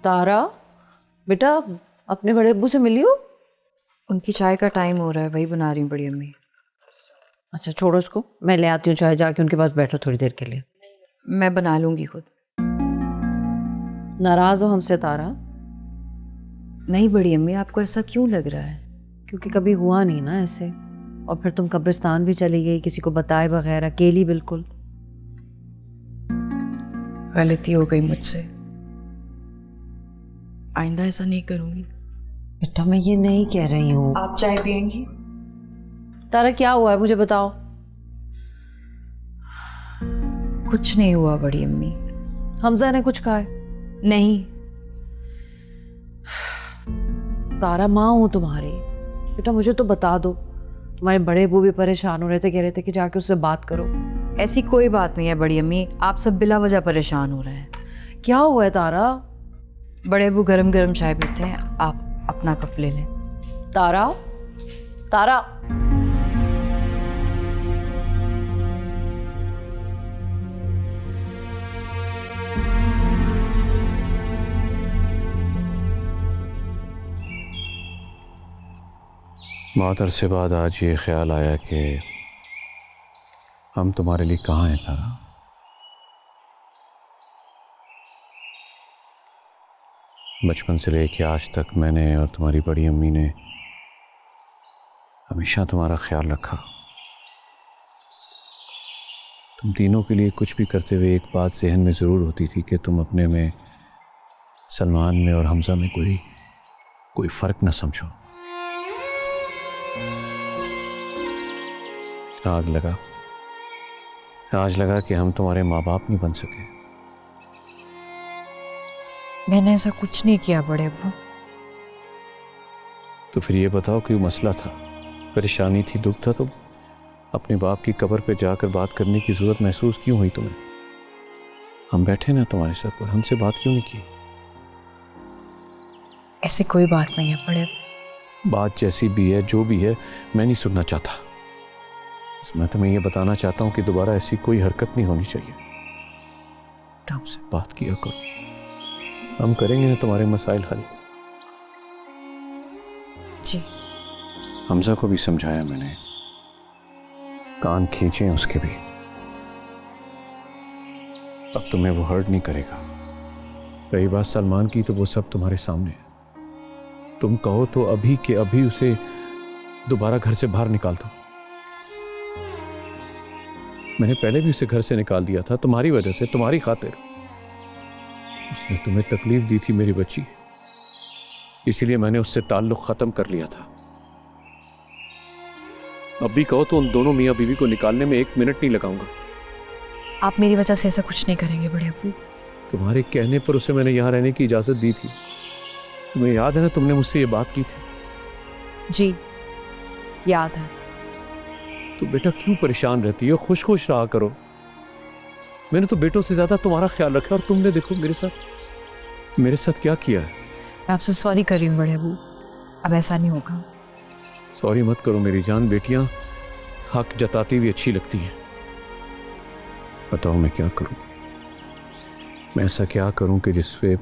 तारा बेटा अपने बड़े अब्बू से मिली हो? उनकी चाय का टाइम हो रहा है, वही बना रही हूँ बड़ी अम्मी। अच्छा छोड़ो उसको, मैं ले आती हूँ चाय, जाके उनके पास बैठो थोड़ी देर के लिए। मैं बना लूंगी खुद। नाराज हो हमसे तारा? नहीं बड़ी अम्मी, आपको ऐसा क्यों लग रहा है? क्योंकि कभी हुआ नहीं ना ऐसे, और फिर तुम कब्रिस्तान भी चली गई किसी को बताए बगैर, अकेली बिल्कुल। गलती हो गई मुझसे, आइंदा ऐसा नहीं करूंगी। बेटा मैं ये नहीं कह रही हूँ। आप चाय पियेंगी? तारा क्या हुआ है मुझे बताओ। कुछ नहीं हुआ बड़ी अम्मी। हमजा ने कुछ कहा है? नहीं। तारा माँ हूँ तुम्हारी, बेटा मुझे तो बता दो। तुम्हारे बड़े अब्बू भी परेशान हो रहे थे, कह रहे थे कि जाके उससे बात करो। ऐसी कोई बात नहीं है बड़ी अम्मी, आप सब बिला वजह परेशान हो रहे हैं। क्या हुआ है तारा? बड़े अब्बू गरम गरम चाय पीते हैं, आप अपना कप ले लें। तारा तारा बहुत अरसे बाद आज ये ख्याल आया कि हम तुम्हारे लिए कहाँ हैं तारा। बचपन से लेके आज तक मैंने और तुम्हारी बड़ी अम्मी ने हमेशा तुम्हारा ख्याल रखा। तुम तीनों के लिए कुछ भी करते हुए एक बात जहन में ज़रूर होती थी कि तुम अपने में, सलमान में और हमजा में कोई फ़र्क न समझो। आज लगा कि हम तुम्हारे माँ बाप नहीं बन सके। मैंने ऐसा कुछ नहीं किया बड़े अब्बू। तो फिर ये बताओ कि मसला था, परेशानी थी, दुख था, तो अपने बाप की कब्र पे जाकर बात करने की जरूरत महसूस क्यों हुई तुम्हें? हम बैठे ना तुम्हारे सर पर, हमसे बात क्यों नहीं की? ऐसी कोई बात नहीं है बड़े अब्बू। बात जैसी भी है, जो भी है, मैं नहीं सुनना चाहता। मैं तुम्हें ये बताना चाहता हूँ कि दोबारा ऐसी कोई हरकत नहीं होनी चाहिए। हमसे बात किया करो, हम करेंगे ना तुम्हारे मसाइल हल। जी। हमजा को भी समझाया मैंने, कान खींचे उसके भी। अब तुम्हें वो हर्ट नहीं करेगा। रही बात सलमान की, तो वो सब तुम्हारे सामने है। तुम कहो तो अभी के अभी उसे दोबारा घर से बाहर निकाल दो। मैंने पहले भी उसे घर से निकाल दिया था, तुम्हारी वजह से, तुम्हारी खातिर। उसने तुम्हें तकलीफ दी थी मेरी बच्ची, इसीलिए मैंने उससे ताल्लुक खत्म कर लिया था। अब भी कहो तो उन दोनों मियाँ बीवी को निकालने में 1 मिनट नहीं लगाऊंगा। आप मेरी वजह से ऐसा कुछ नहीं करेंगे बड़े अब्बू। तुम्हारे कहने पर उसे मैंने यहाँ रहने की इजाजत दी थी। तुम्हें याद है ना, तुमने मुझसे ये बात की थी। जी याद है। तो बेटा क्यों परेशान रहती हो? खुश खुश रहा करो। मैंने तो बेटों से ज्यादा तुम्हारा ख्याल रखा, और तुमने देखो मेरे साथ क्या किया है। मैं आपसे सॉरी कर रही हूँ बड़े अब्बू, अब ऐसा नहीं होगा। सॉरी मत करो मेरी जान, बेटियां हक जताती हुई अच्छी लगती हैं। बताओ मैं क्या करूं? मैं ऐसा क्या करूं कि जिससे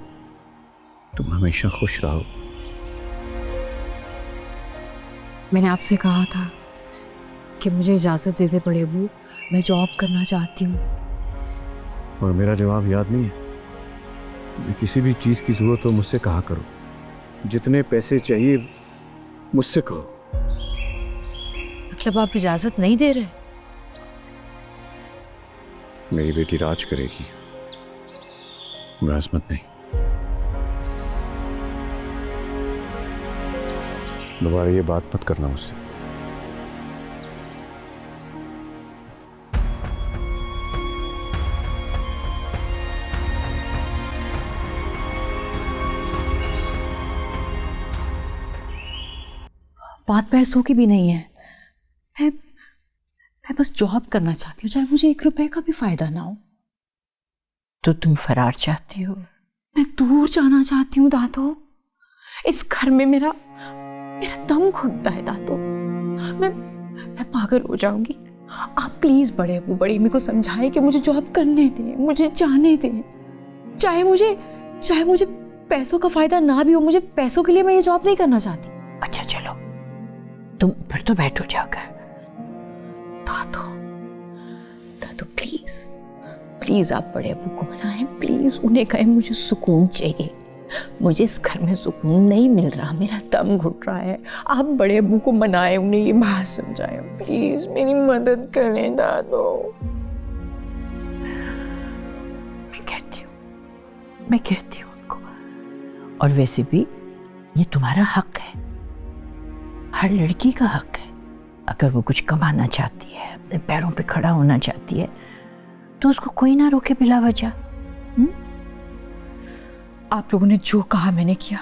तुम हमेशा खुश रहो? मैंने आपसे कहा था कि मुझे इजाज़त दे दे बड़े अब्बू, मैं जॉब करना चाहती हूँ। और मेरा जवाब याद नहीं है? तुम्हें किसी भी चीज़ की ज़रूरत हो मुझसे कहा करो, जितने पैसे चाहिए मुझसे कहो। मतलब आप इजाज़त नहीं दे रहे? मेरी बेटी राज करेगी, मुलाजमत नहीं। दोबारा ये बात मत करना मुझसे। बात पैसों की भी नहीं है। मैं बस जॉब करना चाहती हूँ, चाहे मुझे 1 रुपए का भी फायदा ना हो। तो तुम फरार चाहती हो? मैं दूर जाना चाहती हूँ दादो। इस घर में मेरा दम घुटता है दादो। मैं पागल हो जाऊंगी। आप प्लीज बड़े अब्बू बड़ी अम्मी को समझाएं कि मुझे जॉब करने दें, मुझे जाने दें। चाहे मुझे पैसों का फायदा ना भी हो, मुझे पैसों के लिए मैं ये जॉब नहीं करना चाहती। अच्छा चलो, तुम फिर तो बैठो जाकर। दादू, दादू प्लीज प्लीज आप बड़े अब्बू को मनाएं, प्लीज उन्हें कहें मुझे सुकून चाहिए, मुझे इस घर में सुकून नहीं मिल रहा, मेरा दम घुट रहा है। आप बड़े अब्बू को मनाएं, उन्हें ये बात समझाएं, प्लीज मेरी मदद करें दादू। मैं कहती हूँ उनको। और वैसे भी ये तुम्हारा हक है, हर लड़की का हक है। अगर वो कुछ कमाना चाहती है, अपने पैरों पे खड़ा होना चाहती है, तो उसको कोई ना रोके बिला वजह। आप लोगों ने जो कहा मैंने किया,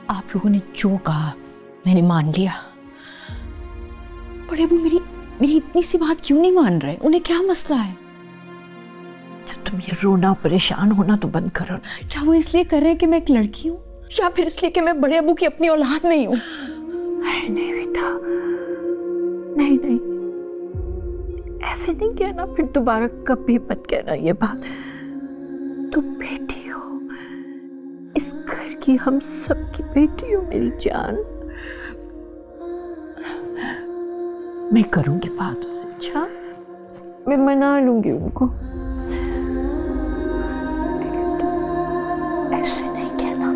आप लोगों ने जो कहा मैंने मान लिया। बड़े अब्बू मेरी इतनी सी बात क्यों नहीं मान रहे? उन्हें क्या मसला है? तो तुम ये रोना परेशान होना तो बंद करो। क्या वो इसलिए कर रहे हैं कि मैं एक लड़की हूँ, या फिर इसलिए कि मैं बड़े अब्बू की अपनी औलाद नहीं हूँ? नहीं बेटा, नहीं नहीं, ऐसे नहीं कहना, फिर दोबारा कभी मत कहना ये बात। तुम बेटी हो, इस घर की हम सबकी बेटी हो मेरी जान। मैं करूंगी बात उससे, अच्छा मैं मना लूंगी उनको। ऐसे नहीं कहना।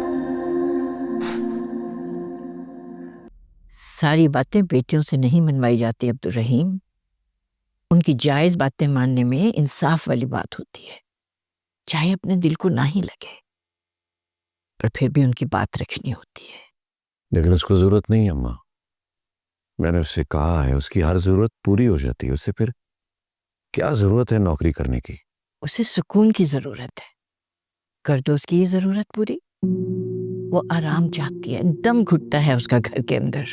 सारी बातें बेटियों से नहीं मनवाई जाती अब्दुल रहीम। उनकी जायज बातें मानने में इंसाफ वाली बात होती है, चाहे अपने दिल को ना ही लगे, पर फिर भी उनकी बात रखनी होती है। लेकिन उसको जरूरत नहीं है अम्मा, मैंने उससे कहा है, उसकी हर जरूरत पूरी हो जाती है, उसे फिर क्या जरूरत है नौकरी करने की? उसे सुकून की जरूरत है, कर दो उसकी ये जरूरत पूरी। वो आराम चाहती है, दम घुटता है उसका घर के अंदर।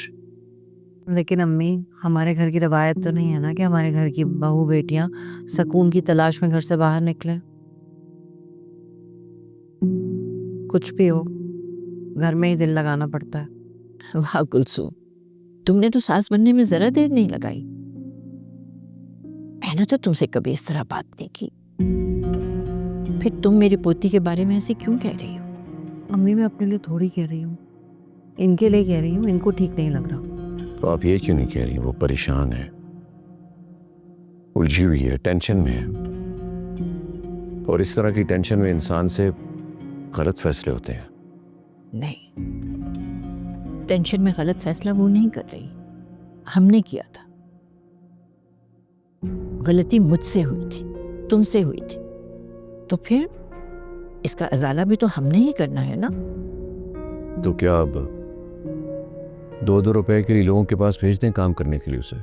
लेकिन अम्मी, हमारे घर की रवायत तो नहीं है ना कि हमारे घर की बहू बेटियां सुकून की तलाश में घर से बाहर निकले। कुछ भी हो, घर में ही दिल लगाना पड़ता है। वाह कुलसूम, तुमने तो सास बनने में जरा देर नहीं लगाई। मैंने तो तुमसे कभी इस तरह बात नहीं की, फिर तुम मेरी पोती के बारे में ऐसे क्यों कह रही हो? अम्मी, मैं अपने लिए थोड़ी कह रही हूँ, इनके लिए कह रही हूँ। इनको ठीक नहीं लग रहा। तो आप ये क्यों नहीं कह रही? वो परेशान है, उलझी हुई है, टेंशन में है, और इस तरह की टेंशन में इंसान से गलत फैसले होते हैं। नहीं, टेंशन में गलत फैसला वो नहीं कर रही, हमने किया था। गलती मुझसे हुई थी, तुमसे हुई थी, तो फिर इसका अजाला भी तो हमने ही करना है ना। तो क्या अब 2-2 रुपए के लिए लोगों के पास भेज दें काम करने के लिए उसे?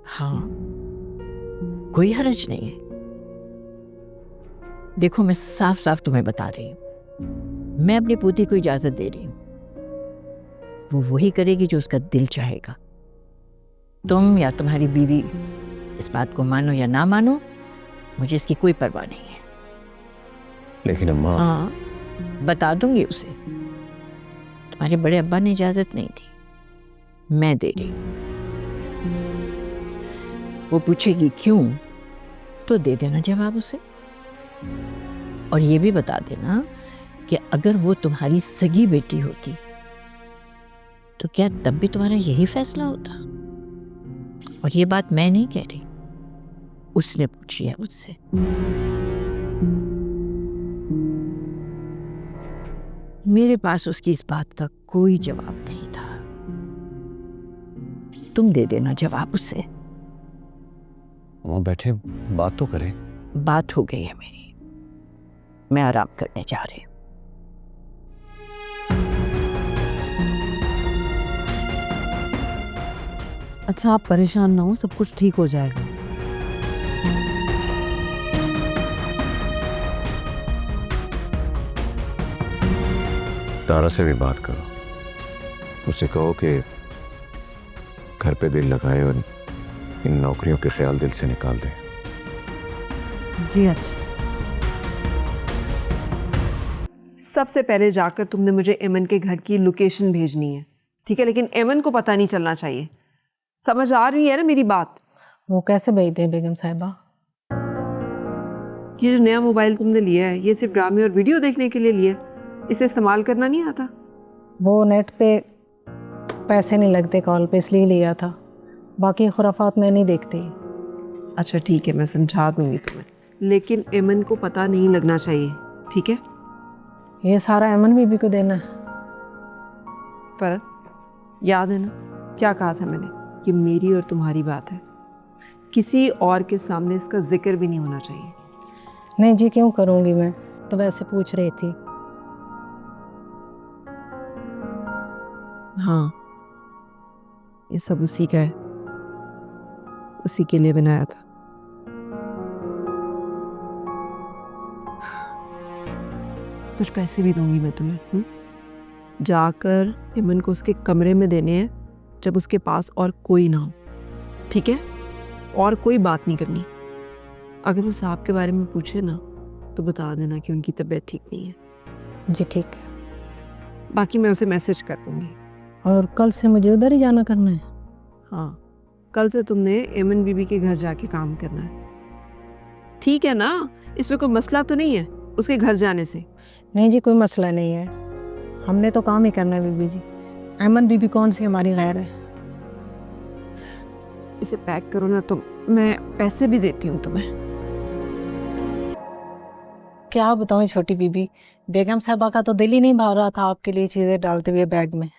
हाँ, कोई हर्ज नहीं है। देखो, मैं साफ साफ तुम्हें बता रही हूं, मैं अपनी पोती को इजाजत दे रही हूं। वो वही करेगी जो उसका दिल चाहेगा। तुम या तुम्हारी बीवी इस बात को मानो या ना मानो, मुझे इसकी कोई परवाह नहीं है। लेकिन अम्मा, हाँ, बता दूंगी उसे। तुम्हारे बड़े अब्बा ने इजाजत नहीं दी, मैं दे रही हूं। वो पूछेगी क्यों, तो दे देना जवाब उसे। और ये भी बता देना कि अगर वो तुम्हारी सगी बेटी होती तो क्या तब भी तुम्हारा यही फैसला होता? और ये बात मैं नहीं कह रही, उसने पूछी है मुझसे। मेरे पास उसकी इस बात का कोई जवाब नहीं था। तुम दे देना जवाब उसे। वहां बैठे बात तो करें। बात हो गई है मेरी, मैं आराम करने जा रही हूँ। अच्छा, आप परेशान ना हो, सब कुछ ठीक हो जाएगा। तारा से भी बात करो, उससे कहो कि घर पे दिल लगाए और इन नौकरियों के ख्याल दिल से निकाल दे। जी अच्छा। सबसे पहले जाकर तुमने मुझे एमन के घर की लोकेशन भेजनी है, ठीक है? लेकिन एमन को पता नहीं चलना चाहिए। समझ आ रही है ना मेरी बात? वो कैसे भेज दे बेगम साहिबा? ये जो नया मोबाइल तुमने लिया है, ये सिर्फ ड्रामे और वीडियो देखने के लिए लिया है? इसे इस्तेमाल करना नहीं आता? वो नेट पे पैसे नहीं लगते कॉल पे, इसलिए लिया था। बाकी खुराफात मैं नहीं देखती। अच्छा ठीक है, मैं समझा दूंगी तुम्हें, लेकिन एमन को पता नहीं लगना चाहिए, ठीक है? ये सारा अमन बीबी को देना है। फरत, याद है ना क्या कहा था मैंने कि मेरी और तुम्हारी बात है, किसी और के सामने इसका जिक्र भी नहीं होना चाहिए। नहीं जी, क्यों करूँगी मैं, तो वैसे पूछ रही थी। हाँ, ये सब उसी का है, उसी के लिए बनाया था। कुछ पैसे भी दूंगी मैं तुम्हें, जाकर इमन को उसके कमरे में देने हैं जब उसके पास और कोई ना हो, ठीक है? और कोई बात नहीं करनी। अगर वो साहब के बारे में पूछे ना तो बता देना कि उनकी तबीयत ठीक नहीं है। जी ठीक है। बाकी मैं उसे मैसेज कर दूंगी। और कल से मुझे उधर ही जाना करना है? हाँ, कल से तुमने एमन बीबी के घर जाके काम करना है, ठीक है ना? इसमें कोई मसला तो नहीं है उसके घर जाने से? नहीं जी, कोई मसला नहीं है, हमने तो काम ही करना है बीबी जी। अमन बीबी कौन सी हमारी गैर है? इसे पैक करो ना, तो मैं पैसे भी देती हूँ तुम्हें। क्या बताऊँ छोटी बीबी, बेगम साहबा का तो दिल ही नहीं भर रहा था आपके लिए चीज़ें डालते हुए बैग में।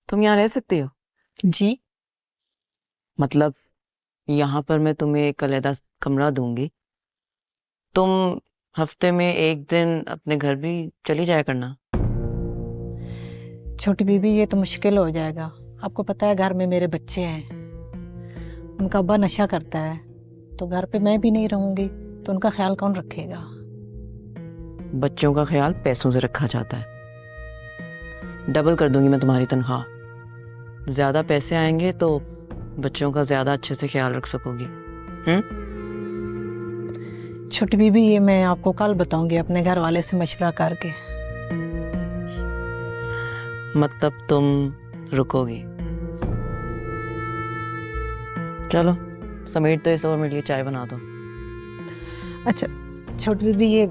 तुम यहाँ रह सकती हो? जी? मतलब यहाँ पर मैं तुम्हें एक अलग कमरा दूंगी, तुम हफ्ते में एक दिन अपने घर भी चली जाया करना। छोटी बीबी, ये तो मुश्किल हो जाएगा। आपको पता है घर में मेरे बच्चे हैं, उनका अब्बा नशा करता है, तो घर पे मैं भी नहीं रहूंगी तो उनका ख्याल कौन रखेगा? बच्चों का ख्याल पैसों से रखा जाता है। डबल कर दूंगी मैं तुम्हारी तनख्वाह, ज्यादा पैसे आएंगे तो बच्चों का ज्यादा अच्छे से ख्याल रख सकोगी। छोटी बीबी, ये मैं आपको कल बताऊंगी अपने घर वाले से मशवरा करके। मतलब तुम रुकोगी? चलो समीर, तो इस और मेरे लिए चाय बना दो। अच्छा छोटी बीबी, ये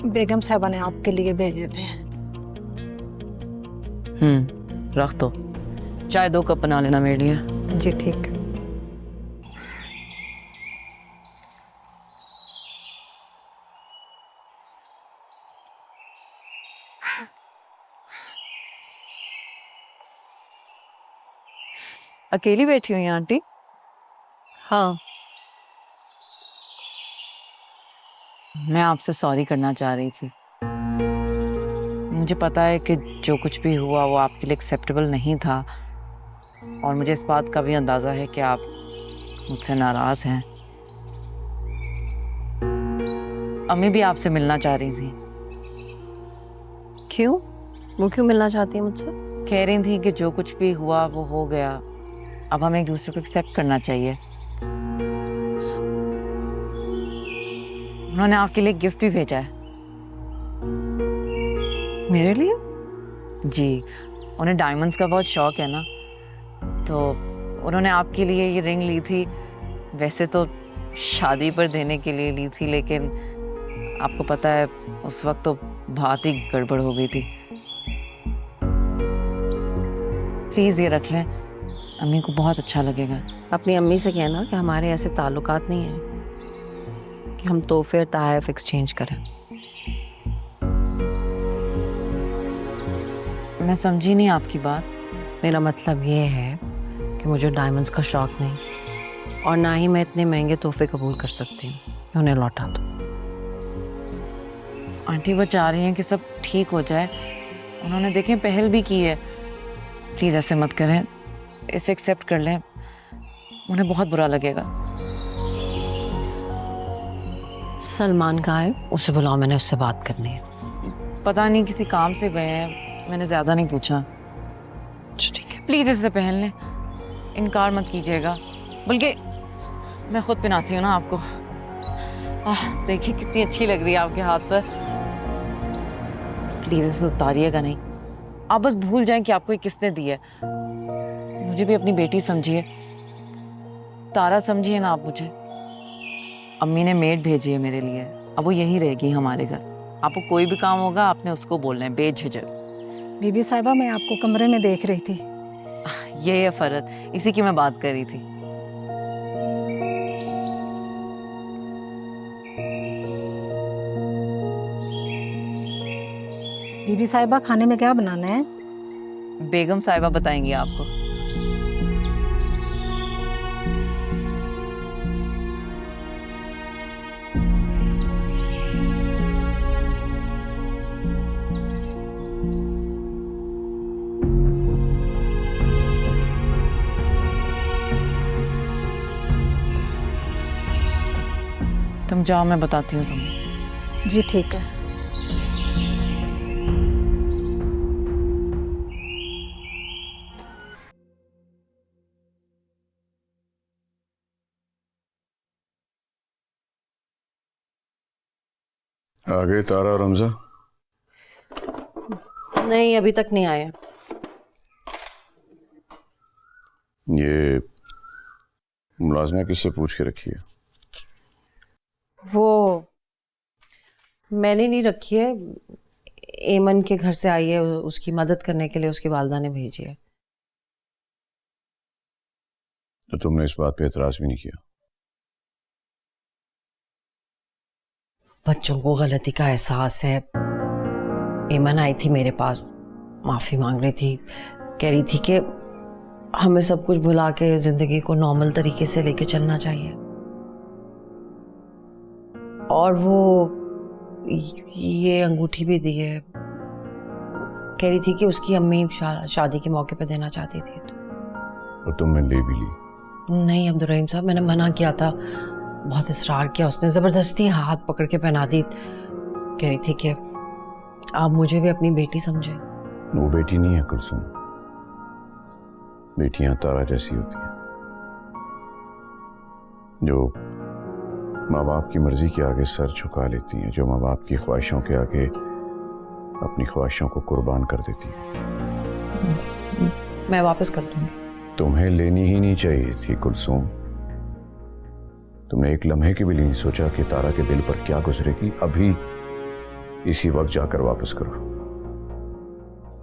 बेगम साहबा ने आपके लिए भेजे थे। रख दो, चाय 2 कप बना लेना मेरे लिए। जी ठीक है। अकेली बैठी हुई हैं आंटी? हाँ, मैं आपसे सॉरी करना चाह रही थी। मुझे पता है कि जो कुछ भी हुआ वो आपके लिए एक्सेप्टेबल नहीं था, और मुझे इस बात का भी अंदाज़ा है कि आप मुझसे नाराज़ हैं। अम्मी भी आपसे मिलना चाह रही थी। क्यों? वो क्यों मिलना चाहती है मुझसे? कह रही थी कि जो कुछ भी हुआ वो हो गया, अब हमें एक दूसरे को एक्सेप्ट करना चाहिए। उन्होंने आपके लिए गिफ्ट भी भेजा है। मेरे लिए? जी, उन्हें डायमंड्स का बहुत शौक है ना, तो उन्होंने आपके लिए ये रिंग ली थी। वैसे तो शादी पर देने के लिए ली थी, लेकिन आपको पता है उस वक्त तो बात ही गड़बड़ हो गई थी। प्लीज़ ये रख लें, अम्मी को बहुत अच्छा लगेगा। अपनी अम्मी से कहना कि हमारे ऐसे ताल्लुकात नहीं हैं कि हम तोहफे और तोहफ़े एक्सचेंज करें। मैं समझी नहीं आपकी बात। मेरा मतलब ये है कि मुझे डायमंड्स का शौक नहीं, और ना ही मैं इतने महंगे तोहफे कबूल कर सकती हूँ। मैं उन्हें लौटा दूँ। आंटी वो चाह रही हैं कि सब ठीक हो जाए, उन्होंने देखें पहल भी की है। प्लीज़ ऐसे मत करें, इसे एक्सेप्ट कर लें, उन्हें बहुत बुरा लगेगा। सलमान कहाँ है? उसे बुलाओ, मैंने उससे बात करनी है। पता नहीं किसी काम से गए हैं, मैंने ज़्यादा नहीं पूछा। ठीक है। प्लीज़ इसे पहन लें, इनकार मत कीजिएगा। बल्कि मैं खुद पहनाती हूँ ना आपको। देखिए कितनी अच्छी लग रही है आपके हाथ पर। प्लीज़ इसे उतारिएगा नहीं, आप बस भूल जाएं कि आपको ये किसने दी है। मुझे भी अपनी बेटी समझिए। तारा समझिए ना आप मुझे, अम्मी ने मेड भेजी है मेरे लिए, अब वो यहीं रहेगी हमारे घर। आपको कोई भी काम होगा आपने उसको बोलना है बेझिझक। बीबी साहिबा मैं आपको कमरे में देख रही थी। ये है फरहत, इसी की मैं बात कर रही थी। बीबी साहिबा खाने में क्या बनाना है? बेगम साहिबा बताएंगी आपको। तुम जाओ, मैं बताती हूँ तुम्हें। जी ठीक है। आ गए तारा और हमजा? नहीं, अभी तक नहीं आया। ये मुलाजमा किससे पूछ के रखी है? वो मैंने नहीं रखी है, एमन के घर से आई है, उसकी मदद करने के लिए उसकी वालदा ने भेजी है। तो तुमने इस बात पे एतराज भी नहीं किया? बच्चों को गलती का एहसास है। एमन आई थी मेरे पास, माफी मांग रही थी, कह रही थी कि हमें सब कुछ भुला के जिंदगी को नॉर्मल तरीके से लेके चलना चाहिए। और वो ये अंगूठी भी दी है, कह रही थी कि उसकी अम्मी शादी के मौके पे देना चाहती थी। तो और तुमने ले भी ली? नहीं अब्दुर्रहीम साहब, मैंने मना किया था, बहुत इसरार किया, उसने जबरदस्ती हाथ पकड़ के पहना दी। कह रही थी कि आप मुझे भी अपनी बेटी समझे। वो बेटी नहीं है कुलसुम, बेटियां तारा जैसी होती हैं, जो माँ बाप की मर्जी के आगे सर झुका लेती हैं, जो माँ बाप की ख्वाहिशों के आगे अपनी ख्वाहिशों को कुर्बान कर देती हैं। मैं वापस कर दूंगी। तुम्हें लेनी ही नहीं चाहिए थी कुलसुम। तुमने एक लम्हे के भी नहीं सोचा कि तारा के दिल पर क्या गुजरेगी। अभी इसी वक्त जाकर वापस करो।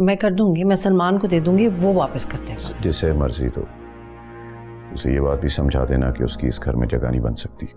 मैं कर दूंगी, मैं सलमान को दे दूंगी, वो वापस कर देगा। जिसे मर्जी, तो उसे ये बात भी समझा देना कि उसकी इस घर में जगह नहीं बन सकती।